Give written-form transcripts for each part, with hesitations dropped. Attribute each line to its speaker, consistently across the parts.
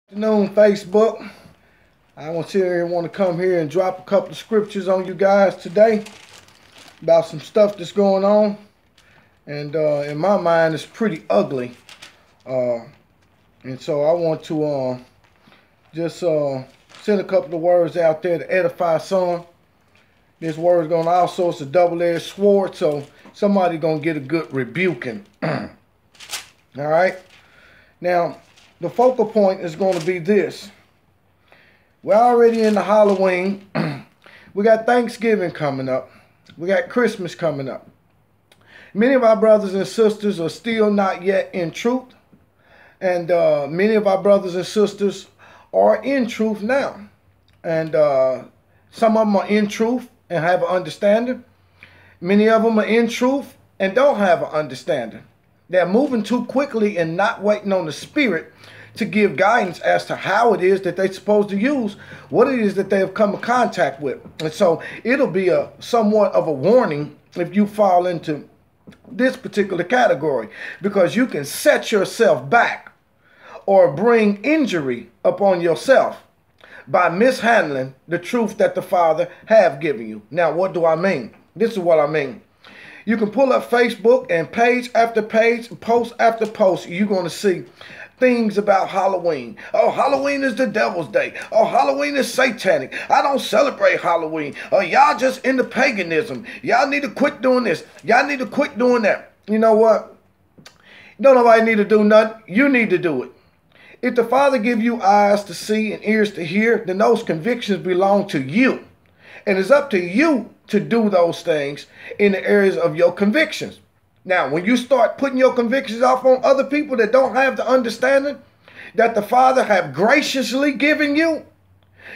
Speaker 1: Afternoon, Facebook. I want to come here and drop a couple of scriptures on you guys today about some stuff that's going on, and in my mind, it's pretty ugly. And so I want to just send a couple of words out there to edify some. This word is going to also, it's a double-edged sword, so somebody going to get a good rebuking. All right. Now, the focal point is going to be this. We're already in the Halloween. We got Thanksgiving coming up. We got Christmas coming up. Many of our brothers and sisters are still not yet in truth. And many of our brothers and sisters are in truth now. And some of them are in truth and have an understanding. Many of them are in truth and don't have an understanding. They're moving too quickly and not waiting on the Spirit to give guidance as to how it is that they're supposed to use what it is that they have come in contact with. And so it'll be a somewhat of a warning if you fall into this particular category, because you can set yourself back or bring injury upon yourself by mishandling the truth that the Father have given you. Now, what do I mean? This is what I mean. You can pull up Facebook, and page after page, post after post, you're going to see things about Halloween. Oh, Halloween is the devil's day. Oh, Halloween is satanic. I don't celebrate Halloween. Oh, y'all just into paganism. Y'all need to quit doing this. Y'all need to quit doing that. You know what? Don't nobody need to do nothing. You need to do it. If the Father give you eyes to see and ears to hear, then those convictions belong to you. And it's up to you to do those things in the areas of your convictions. Now, when you start putting your convictions off on other people that don't have the understanding that the Father have graciously given you,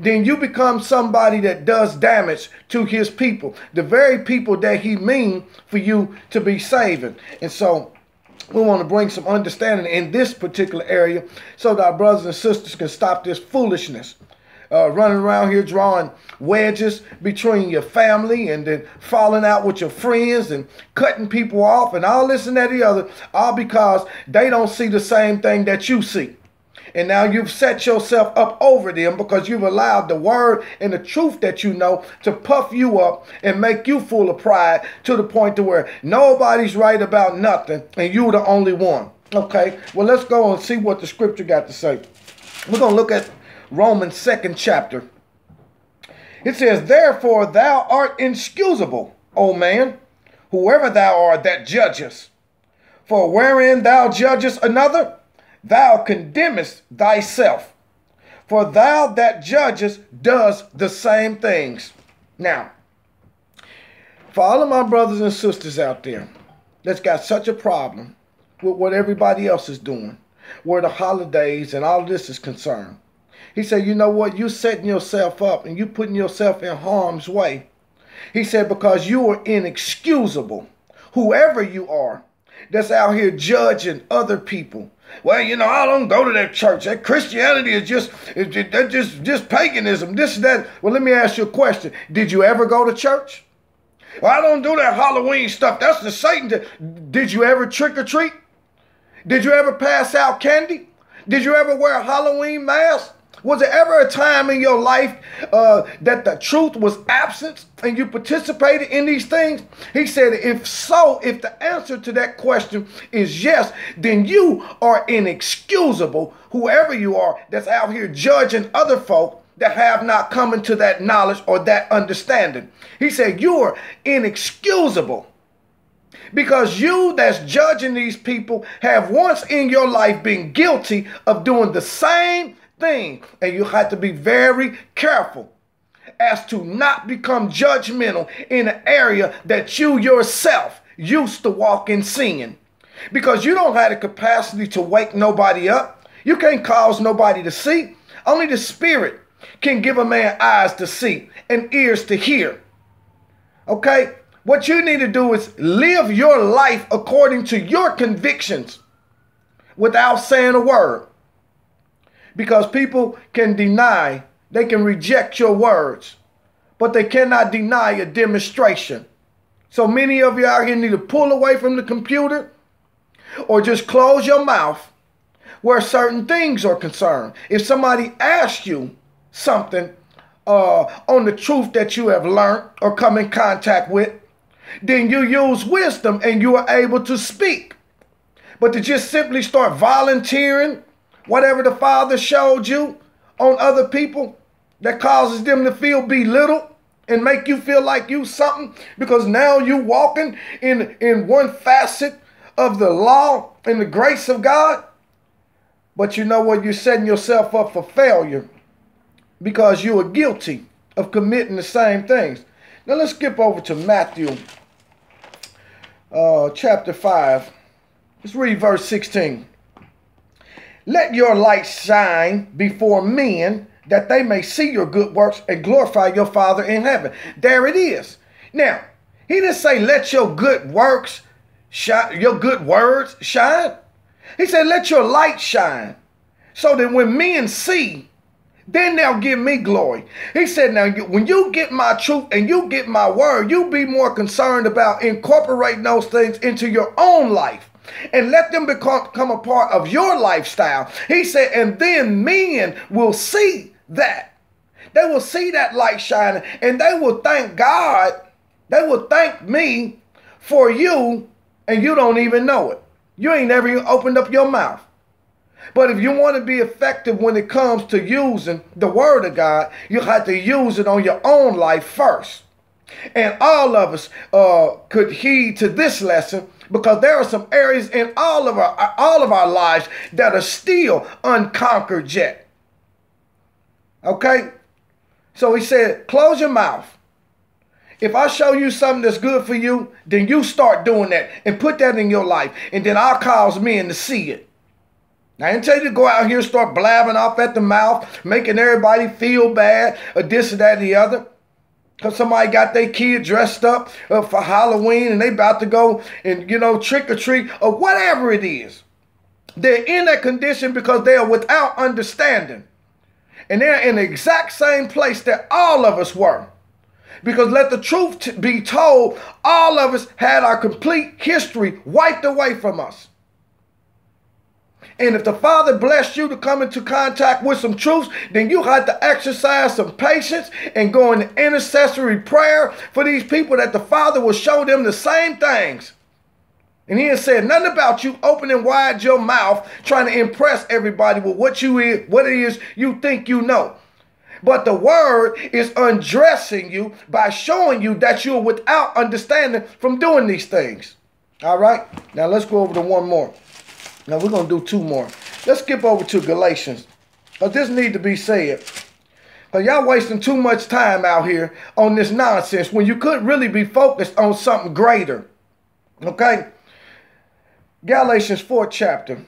Speaker 1: then you become somebody that does damage to his people, the very people that he mean for you to be saving. And so we want to bring some understanding in this particular area so that our brothers and sisters can stop this foolishness. Running around here drawing wedges between your family and then falling out with your friends and cutting people off and all this and that and the other, all because they don't see the same thing that you see. And now you've set yourself up over them because you've allowed the word and the truth that you know to puff you up and make you full of pride to the point to where nobody's right about nothing and you're the only one. Okay, well, let's go and see what the scripture got to say. We're going to look at Romans 2nd chapter. It says, "Therefore thou art inexcusable, O man, whoever thou art that judgest. For wherein thou judgest another, thou condemnest thyself. For thou that judgest does the same things." Now, for all of my brothers and sisters out there that's got such a problem with what everybody else is doing, where the holidays and all this is concerned, he said, you know what? You setting yourself up and you putting yourself in harm's way. He said, because you are inexcusable. Whoever you are that's out here judging other people. Well, you know, I don't go to that church. That Christianity is just paganism, this and that. Well, let me ask you a question. Did you ever go to church? Well, I don't do that Halloween stuff. That's the Satan. Did you ever trick or treat? Did you ever pass out candy? Did you ever wear a Halloween mask? Was there ever a time in your life that the truth was absent and you participated in these things? He said, if so, if the answer to that question is yes, then you are inexcusable, whoever you are that's out here judging other folk that have not come into that knowledge or that understanding. He said, you are inexcusable. Because you that's judging these people have once in your life been guilty of doing the same thing. And you have to be very careful as to not become judgmental in an area that you yourself used to walk in sin. Because you don't have the capacity to wake nobody up. You can't cause nobody to see. Only the Spirit can give a man eyes to see and ears to hear. Okay? What you need to do is live your life according to your convictions without saying a word. Because people can deny, they can reject your words, but they cannot deny a demonstration. So many of you out here need to pull away from the computer or just close your mouth where certain things are concerned. If somebody asks you something on the truth that you have learned or come in contact with, then you use wisdom and you are able to speak. But to just simply start volunteering whatever the Father showed you on other people, that causes them to feel belittled and make you feel like you something, because now you walking in one facet of the law and the grace of God. But you know what? You're setting yourself up for failure because you are guilty of committing the same things. Now let's skip over to Matthew chapter 5. Let's read verse 16. Let your light shine before men, that they may see your good works and glorify your Father in heaven. There it is. Now, he didn't say let your good works shine, your good words shine. He said let your light shine, so that when men see, then they'll give me glory. He said, now, when you get my truth and you get my word, you be more concerned about incorporating those things into your own life and let them become a part of your lifestyle. He said, and then men will see that. They will see that light shining, and they will thank God. They will thank me for you, and you don't even know it. You ain't never even opened up your mouth. But if you want to be effective when it comes to using the word of God, you have to use it on your own life first. And all of us could heed to this lesson, because there are some areas in all of our lives that are still unconquered yet. Okay? So he said, close your mouth. If I show you something that's good for you, then you start doing that and put that in your life. And then I'll cause men to see it. I didn't tell you to go out here and start blabbing off at the mouth, making everybody feel bad or this or that or the other. Because somebody got their kid dressed up for Halloween and they about to go and, trick or treat or whatever it is. They're in that condition because they are without understanding. And they're in the exact same place that all of us were. Because let the truth be told, all of us had our complete history wiped away from us. And if the Father blessed you to come into contact with some truths, then you have to exercise some patience and go into intercessory prayer for these people, that the Father will show them the same things. And he has said nothing about you opening wide your mouth trying to impress everybody with what it is you think you know. But the word is undressing you by showing you that you're without understanding from doing these things. All right? Now let's go over to one more. Now we're going to do two more. Let's skip over to Galatians, because this needs to be said. Because y'all wasting too much time out here on this nonsense when you could really be focused on something greater. Okay? Galatians 4th chapter,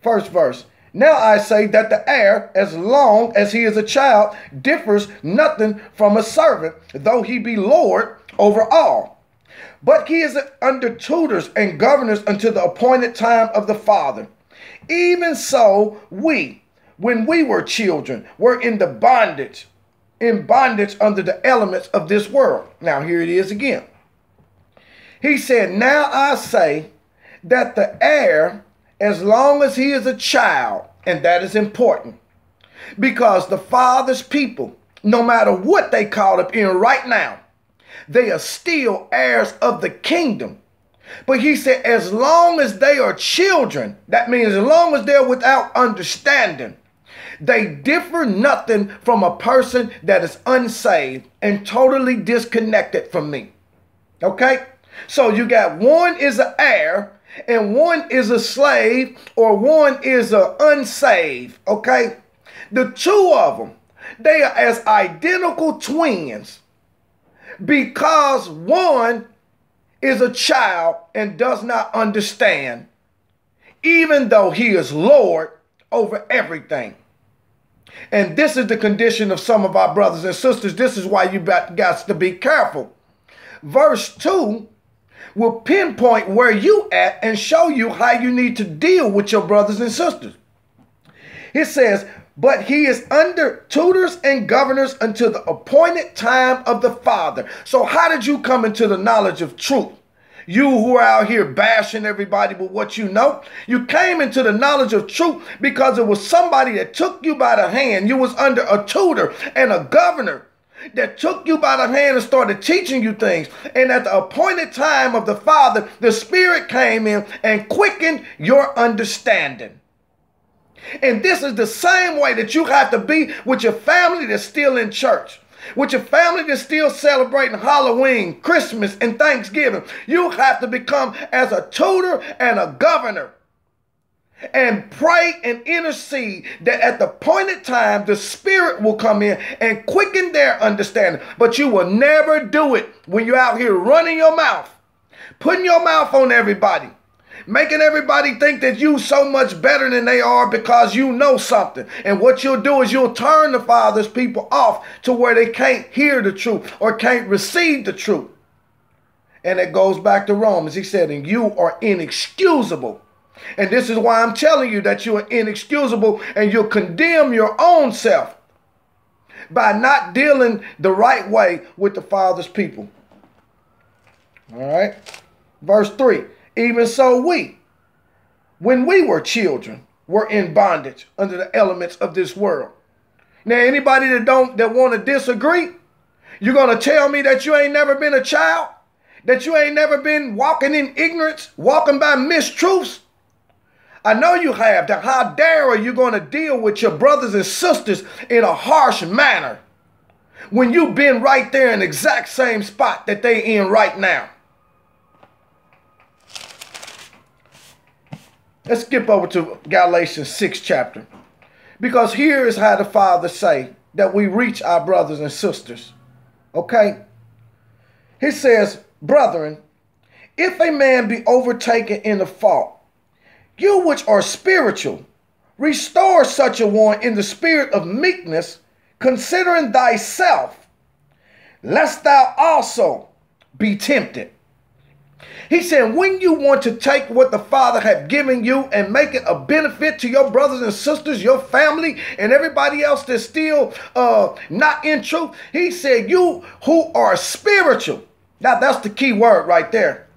Speaker 1: 1st verse. Now I say that the heir, as long as he is a child, differs nothing from a servant, though he be Lord over all. But he is under tutors and governors until the appointed time of the Father. Even so, we, when we were children, were in bondage under the elements of this world. Now here it is again. He said, now I say that the heir, as long as he is a child, and that is important, because the Father's people, no matter what they caught up in right now, they are still heirs of the kingdom. But he said, as long as they are children, that means as long as they're without understanding, they differ nothing from a person that is unsaved and totally disconnected from me. Okay? So you got one is an heir and one is a slave, or one is an unsaved. Okay? The two of them, they are as identical twins, because one is a child and does not understand, even though he is Lord over everything. And this is the condition of some of our brothers and sisters. This is why you got to be careful. Verse 2 will pinpoint where you at and show you how you need to deal with your brothers and sisters. It says, but he is under tutors and governors until the appointed time of the Father. So how did you come into the knowledge of truth? You who are out here bashing everybody with what you know, you came into the knowledge of truth because it was somebody that took you by the hand. You was under a tutor and a governor that took you by the hand and started teaching you things. And at the appointed time of the Father, the Spirit came in and quickened your understanding. And this is the same way that you have to be with your family that's still in church. With your family that's still celebrating Halloween, Christmas, and Thanksgiving. You have to become as a tutor and a governor. And pray and intercede that at the appointed time, the Spirit will come in and quicken their understanding. But you will never do it when you're out here running your mouth, putting your mouth on everybody, making everybody think that you so much better than they are because you know something. And what you'll do is you'll turn the Father's people off to where they can't hear the truth or can't receive the truth. And it goes back to Romans. He said, and you are inexcusable. And this is why I'm telling you that you are inexcusable, and you'll condemn your own self by not dealing the right way with the Father's people. All right. Verse 3. Even so we, when we were children, were in bondage under the elements of this world. Now, anybody that want to disagree, you're going to tell me that you ain't never been a child, that you ain't never been walking in ignorance, walking by mistruths. I know you have. Then how dare are you going to deal with your brothers and sisters in a harsh manner when you've been right there in the exact same spot that they in right now? Let's skip over to Galatians 6 chapter. Because here is how the Father say that we reach our brothers and sisters. Okay? He says, brethren, if a man be overtaken in a fault, you which are spiritual, restore such a one in the spirit of meekness, considering thyself, lest thou also be tempted. He said, when you want to take what the Father had given you and make it a benefit to your brothers and sisters, your family, and everybody else that's still not in truth, he said, you who are spiritual. Now, that's the key word right there.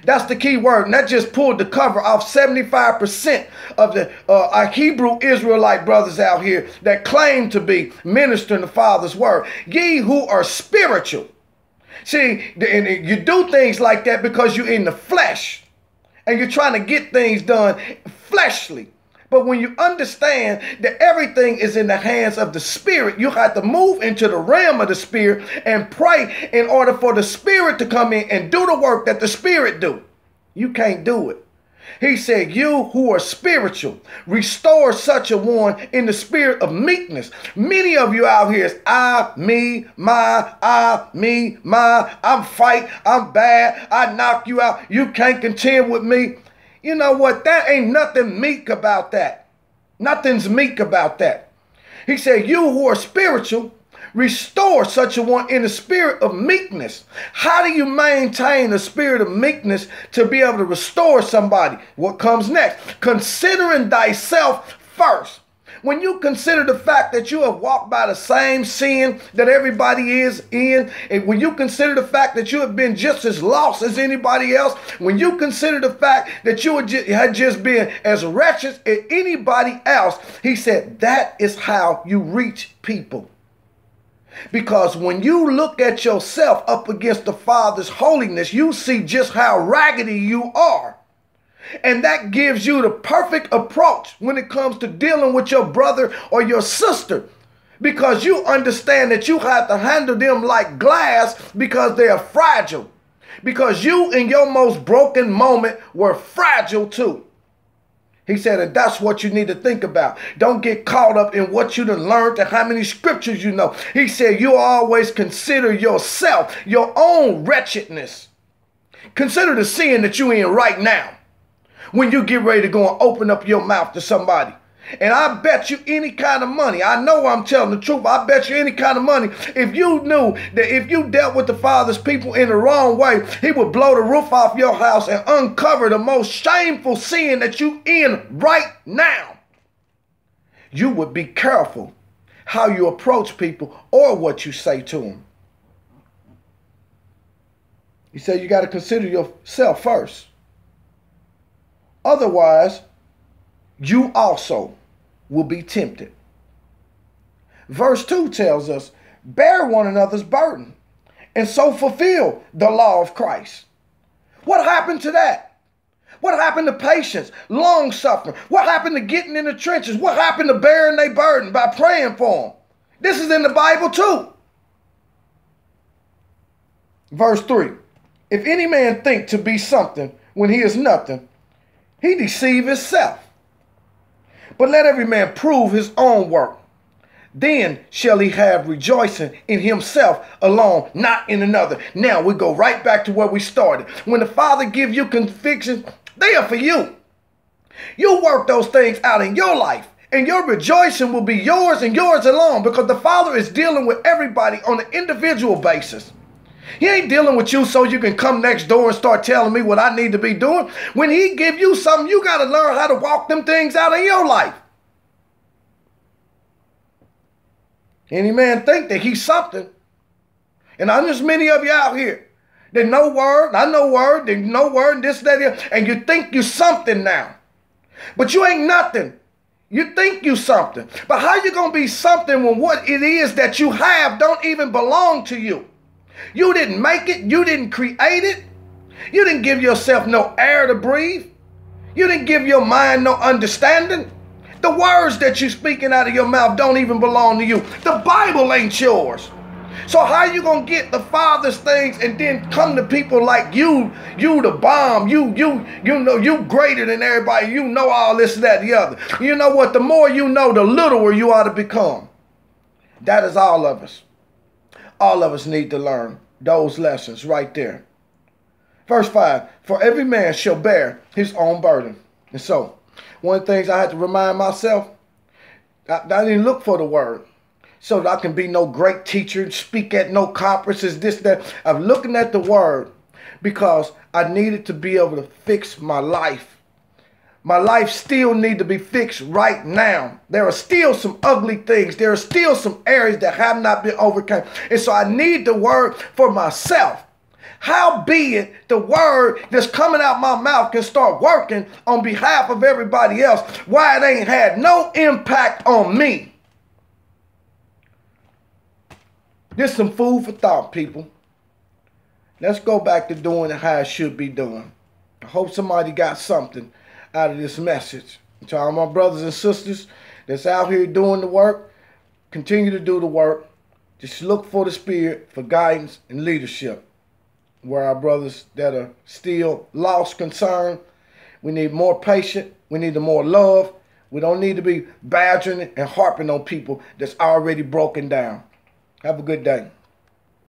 Speaker 1: That's the key word. And that just pulled the cover off 75% of the our Hebrew Israelite brothers out here that claim to be ministering the Father's word. Ye who are spiritual. See, and you do things like that because you're in the flesh and you're trying to get things done fleshly. But when you understand that everything is in the hands of the Spirit, you have to move into the realm of the Spirit and pray in order for the Spirit to come in and do the work that the Spirit do. You can't do it. He said, you who are spiritual, restore such a one in the spirit of meekness. Many of you out here is I, me, my, I'm fight, I'm bad, I knock you out, you can't contend with me. You know what? That ain't nothing meek about that. Nothing's meek about that. He said, you who are spiritual, restore such a one in the spirit of meekness. How do you maintain the spirit of meekness to be able to restore somebody? What comes next? Considering thyself first. When you consider the fact that you have walked by the same sin that everybody is in, and when you consider the fact that you have been just as lost as anybody else, when you consider the fact that you had just been as wretched as anybody else, he said that is how you reach people. Because when you look at yourself up against the Father's holiness, you see just how raggedy you are. And that gives you the perfect approach when it comes to dealing with your brother or your sister. Because you understand that you have to handle them like glass because they are fragile. Because you in your most broken moment were fragile too. He said that that's what you need to think about. Don't get caught up in what you done learned and how many scriptures you know. He said you always consider yourself, your own wretchedness. Consider the sin that you're in right now when you get ready to go and open up your mouth to somebody. And I bet you any kind of money, I know I'm telling the truth, I bet you any kind of money, if you knew that if you dealt with the Father's people in the wrong way, he would blow the roof off your house and uncover the most shameful sin that you in right now. You would be careful how you approach people or what you say to them. He said you got to consider yourself first. Otherwise, you also will be tempted. Verse 2 tells us, bear one another's burden and so fulfill the law of Christ. What happened to that? What happened to patience, long suffering? What happened to getting in the trenches? What happened to bearing their burden by praying for them? This is in the Bible too. Verse 3, if any man think to be something when he is nothing, he deceive himself. But let every man prove his own work. Then shall he have rejoicing in himself alone, not in another. Now we go right back to where we started. When the Father gives you convictions, they are for you. You work those things out in your life, and your rejoicing will be yours and yours alone, because the Father is dealing with everybody on an individual basis. He ain't dealing with you so you can come next door and start telling me what I need to be doing. When he give you something, you got to learn how to walk them things out in your life. Any man think that he's something. And there's many of you out here that know word, I know word, they know word, this, that, and you think you something now. But you ain't nothing. You think you something. But how you going to be something when what it is that you have don't even belong to you? You didn't make it. You didn't create it. You didn't give yourself no air to breathe. You didn't give your mind no understanding. The words that you're speaking out of your mouth don't even belong to you. The Bible ain't yours. So how you going to get the Father's things and then come to people like you the bomb, you know, you greater than everybody, you know all this, that, the other. You know what? The more you know, the littler you ought to become. That is all of us. All of us need to learn those lessons right there. Verse 5, for every man shall bear his own burden. And so, one of the things I had to remind myself, I didn't look for the word so that I can be no great teacher, speak at no conferences, this, that. I'm looking at the word because I needed to be able to fix my life. My life still need to be fixed right now. There are still some ugly things. There are still some areas that have not been overcome. And so I need the word for myself. Howbeit the word that's coming out my mouth can start working on behalf of everybody else, why it ain't had no impact on me. This is some food for thought, people. Let's go back to doing it how it should be done. I hope somebody got something out of this message. To all my brothers and sisters that's out here doing the work, continue to do the work. Just look for the Spirit for guidance and leadership. Where our brothers that are still lost concern, we need more patience, we need more love. We don't need to be badgering and harping on people that's already broken down. Have a good day.